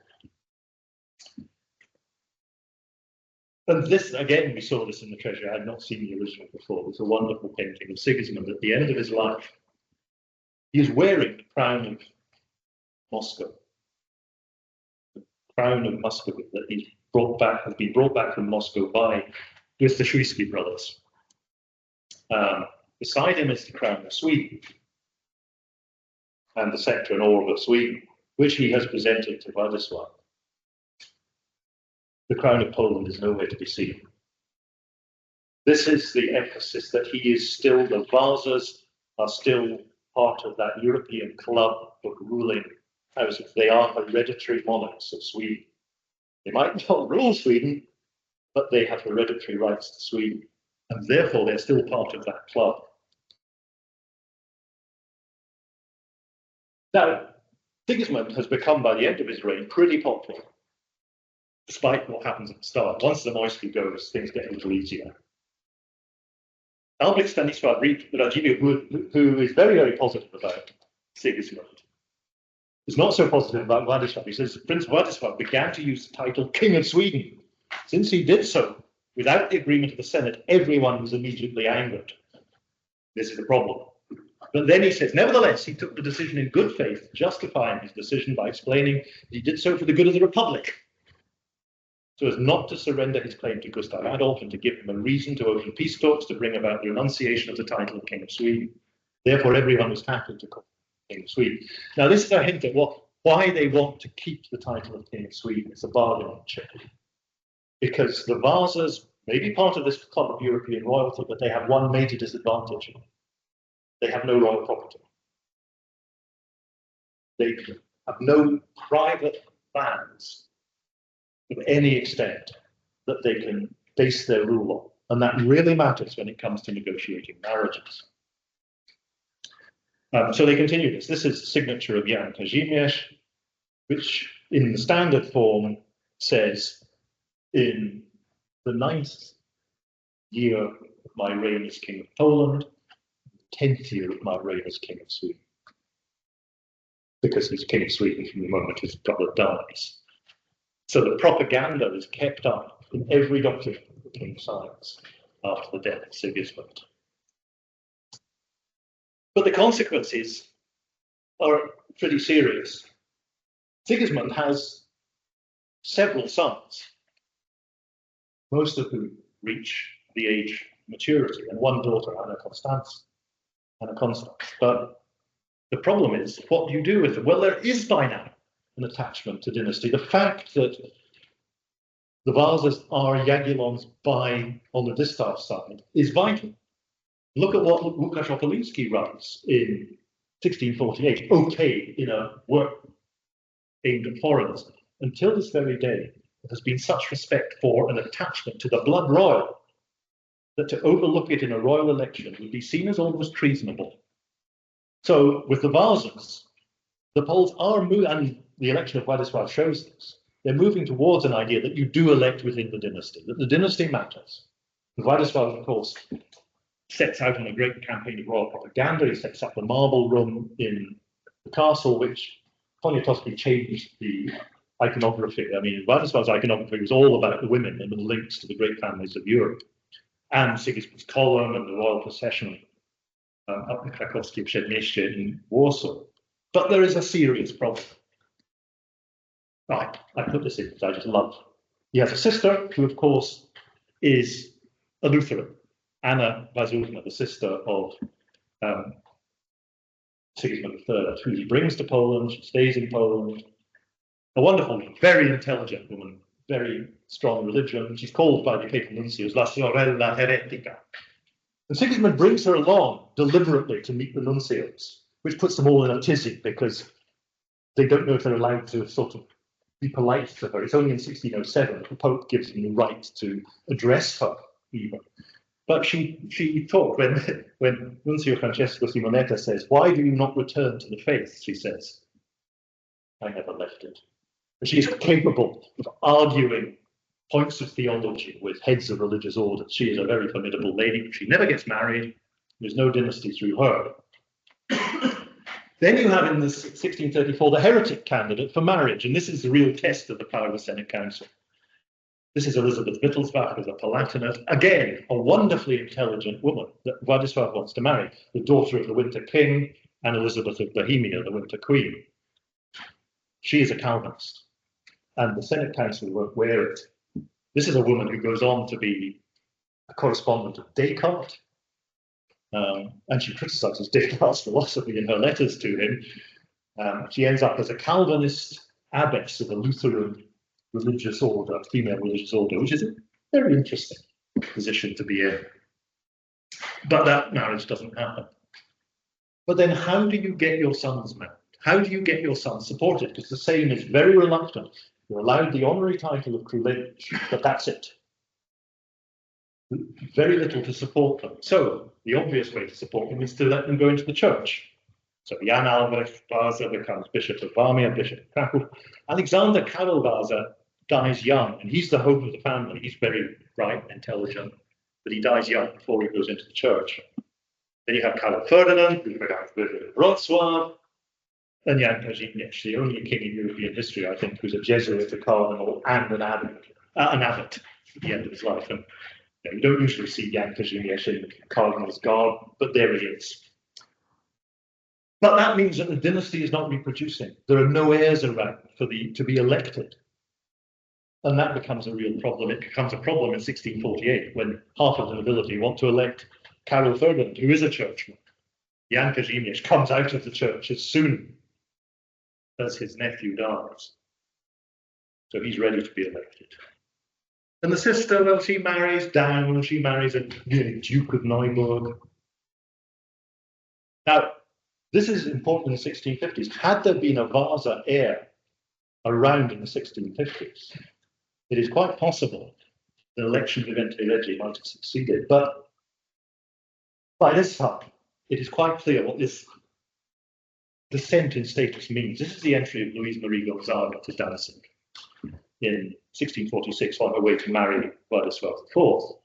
And this, again, we saw this in the treasure. I had not seen the original before. It's a wonderful painting of Sigismund at the end of his life. He is wearing the crown of Moscow. The crown of Muscovy that he's brought back, has been brought back from Moscow by the Shuisky brothers. Beside him is the crown of Sweden and the sceptre and orb of Sweden, which he has presented to Władysław. The crown of Poland is nowhere to be seen. This is the emphasis that he is still, the Vasas are still part of that European club of ruling houses. They are hereditary monarchs of Sweden. They might not rule Sweden, but they have hereditary rights to Sweden, and therefore they're still part of that club. Now, Sigismund has become, by the end of his reign, pretty popular, despite what happens at the start. Once the moisture goes, things get a little easier. Albrecht Stanisław Radziwiłł, who is very, very positive about Sigismund, is not so positive about Vladislav. He says Prince Vladislav began to use the title King of Sweden. Since he did so, without the agreement of the Senate, everyone was immediately angered. This is the problem. But then he says, nevertheless, he took the decision in good faith, justifying his decision by explaining he did so for the good of the Republic, so as not to surrender his claim to Gustav Adolf and to give him a reason to open peace talks to bring about the renunciation of the title of King of Sweden. Therefore, everyone was happy to call him King of Sweden. Now, this is a hint at why they want to keep the title of King of Sweden. It's a bargaining chip. Because the Vasas may be part of this club of European royalty, but they have one major disadvantage. They have no royal property. They have no private lands of any extent that they can base their rule on. And that really matters when it comes to negotiating marriages. So they continue this. This is the signature of Jan Kazimierz, which in the standard form says, in the 9th year of my reign as King of Poland, 10th year of my reign as King of Sweden. Because he's King of Sweden from the moment his brother dies. So the propaganda is kept up in every document the king signs after the death of Sigismund. But the consequences are pretty serious. Sigismund has several sons, most of whom reach the age of maturity, and one daughter, Anna Constance. But the problem is, what do you do with them? Well, there is by now an attachment to dynasty. The fact that the Vasas are Jagiellons on the Distav side is vital. Look at what Łukasz Opolinski writes in 1648, okay, in a work aimed at foreigners. Until this very day, there has been such respect for an attachment to the blood royal that to overlook it in a royal election would be seen as almost treasonable. So with the Vasas, the Poles are moving, and the election of Władysław shows this, they're moving towards an idea that you do elect within the dynasty, that the dynasty matters. And Władysław, of course, sets out on a great campaign of royal propaganda. He sets up the marble room in the castle, which Poniatowski changed the iconography. I mean, Władysław's iconography was all about the women and the links to the great families of Europe. And Sigismund's column and the royal procession up the Krakowskie Przedmieście in Warsaw. But there is a serious problem. Right, I put this in because I just love. He has a sister who, of course, is a Lutheran, Anna Wazówna, the sister of Sigismund III, who he brings to Poland. She stays in Poland. A wonderful, very intelligent woman, very strong religion. She's called by the papal nuncios La Sorella Heretica. And Sigismund brings her along deliberately to meet the nuncios, which puts them all in a tizzy because they don't know if they're allowed to sort of be polite to her. It's only in 1607 that the Pope gives him the right to address her, even. But she talked when Nuncio Francesco Simonetta says, "Why do you not return to the faith?" She says, "I never left it." And she's capable of arguing points of theology with heads of religious orders. She is a very formidable lady. She never gets married. There's no dynasty through her. Then you have in the 1634 the heretic candidate for marriage, and this is the real test of the power of the Senate Council. This is Elizabeth Wittelsbach as a Palatinate, again, a wonderfully intelligent woman that Władysław wants to marry, the daughter of the Winter King and Elizabeth of Bohemia, the Winter Queen. She is a Calvinist, and the Senate Council won't wear it. This is a woman who goes on to be a correspondent of Descartes, and she criticizes Descartes' philosophy in her letters to him. She ends up as a Calvinist abbess of a Lutheran religious order, female religious order, which is a very interesting position to be in. But that marriage doesn't happen. But then how do you get your sons married? How do you get your sons supported? Because the Sejm is very reluctant. You're allowed the honorary title of Królewicz, but that's it. Very little to support them. So the obvious way to support them is to let them go into the church. So Jan Albrecht Vasa becomes Bishop of Warmia, Bishop of Krakow. Alexander Karol Vasa dies young, and he's the hope of the family. He's very bright, intelligent, but he dies young before he goes into the church. Then you have Karol Ferdinand, who becomes Bishop of Wrocław. And Jan Kazimierz, the only king in European history, I think, who's a Jesuit, a cardinal, and an abbot at the end of his life. And you don't usually see Jan Kazimierz in cardinal's garb, but there he is. But that means that the dynasty is not reproducing. There are no heirs around to be elected. And that becomes a real problem. It becomes a problem in 1648 when half of the nobility want to elect Karel Ferdinand, who is a churchman. Jan Kazimierz comes out of the church as soon as his nephew dies. So he's ready to be elected. And the sister, well, she marries down, she marries a Duke of Neuburg. Now, this is important in the 1650s. Had there been a Vasa heir around in the 1650s, it is quite possible the election of Vivente Regi might have succeeded. But by this time, it is quite clear what this descent in status means. This is the entry of Louise Marie Gonzaga to Danzig in 1646 on her way to marry Władysław IV.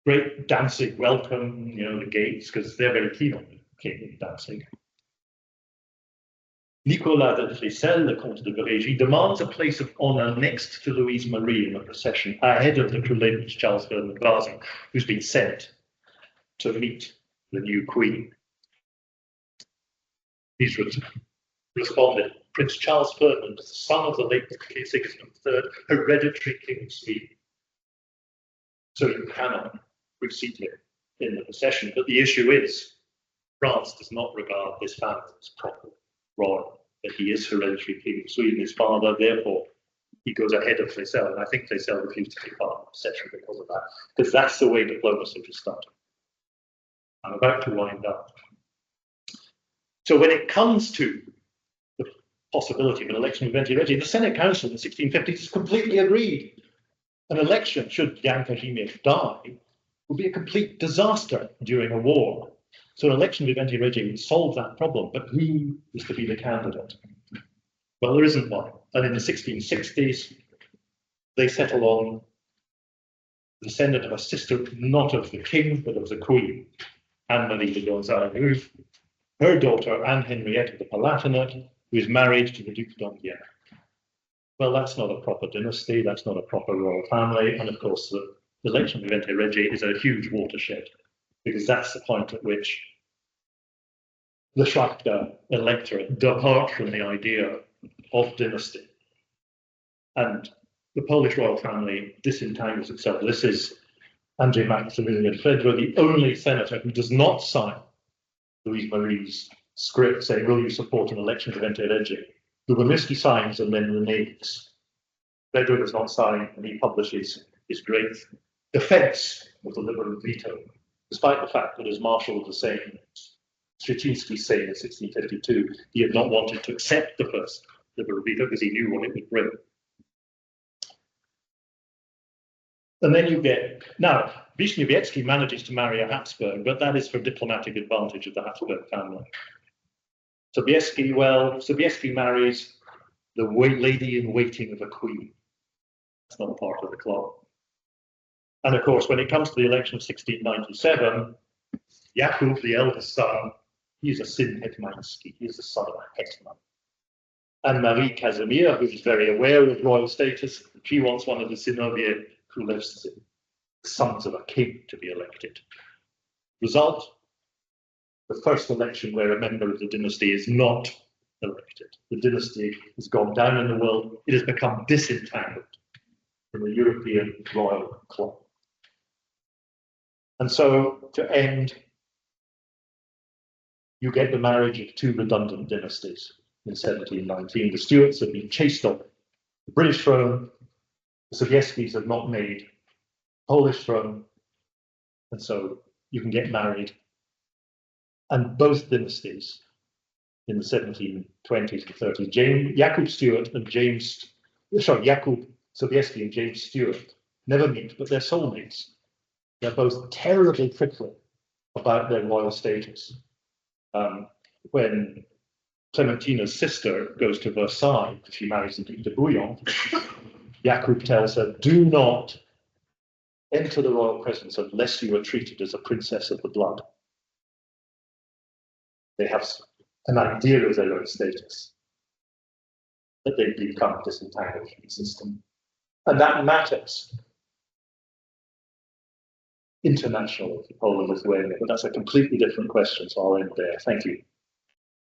Great Danzig welcome, the gates, because they're very keen on the king of Danzig. Nicolas de Flesselles, the Comte de Bérégie, demands a place of honor next to Louise Marie in the procession, ahead of the Królewicz Charles Ferdinand Vasa, who's been sent to meet the new queen. He's responded, Prince Charles Ferdinand, son of the late King Sigismund III, hereditary king of Sweden. So you cannot precede him in the procession. But the issue is, France does not regard this family as proper royal, that he is hereditary king of Sweden, his father, therefore he goes ahead of Flesselles, and I think Flesselles refused to take part in the procession because of that, because that's the way diplomacy was started. I'm about to wind up. So when it comes to the possibility of an election of Vivente Regi, the Senate Council in the 1650s is completely agreed. An election, should Jan Kazimierz die, would be a complete disaster during a war. So an election of Vivente Regi would solve that problem, but who is to be the candidate? Well, there isn't one. And in the 1660s, they settle on the descendant of a sister, not of the king, but of the queen, Anne-Marie de Gonzaga, her daughter, Anne Henrietta de Palatinate, who is married to the Duke d'Enghien. Well, that's not a proper dynasty, that's not a proper royal family, and of course the election of Vivente Regi is a huge watershed, because that's the point at which the Szlachta electorate depart from the idea of dynasty. And the Polish royal family disentangles itself. This is Andrzej Maximilian Fedro, the only senator who does not sign Louise Marie's script saying, will you support an election of Vivente Regi? Lubomirski signs and then reneges. Fedro does not sign, and he publishes his great defense of the liberal veto, despite the fact that, as Marshall was saying, Szczeciński saying in 1652, he had not wanted to accept the first liberal veto because he knew what it would bring. And then you get, now, Wiśniewiecki manages to marry a Habsburg, but that is for diplomatic advantage of the Habsburg family. Sobieski, well, Sobieski marries the lady-in-waiting of a queen. That's not part of the club. And of course, when it comes to the election of 1697, Jakub, the eldest son, he's a syn hetmański, he's the son of a hetman. And Marie Casimir, who's very aware of royal status, she wants one of the synowie królewscy, sons of a king, to be elected. Result, the first election where a member of the dynasty is not elected. The dynasty has gone down in the world, it has become disentangled from the European royal club. And so, to end, you get the marriage of two redundant dynasties in 1719. The Stuarts have been chased off the British throne, the Sobieskis have not made Polish throne, and so you can get married. And both dynasties in the 1720s and 30s, Jakub Stuart and Jakub Sobieski and James Stuart never meet, but they're soulmates. They're both terribly prickly about their royal status. When Clementina's sister goes to Versailles, she marries the Duc de Bouillon, Jakub tells her, do not enter the royal presence unless you are treated as a princess of the blood. They have an idea of their own status, that they become disentangled from the system. And that matters internationally for Poland-Lithuania, but that's a completely different question, so I'll end there. Thank you.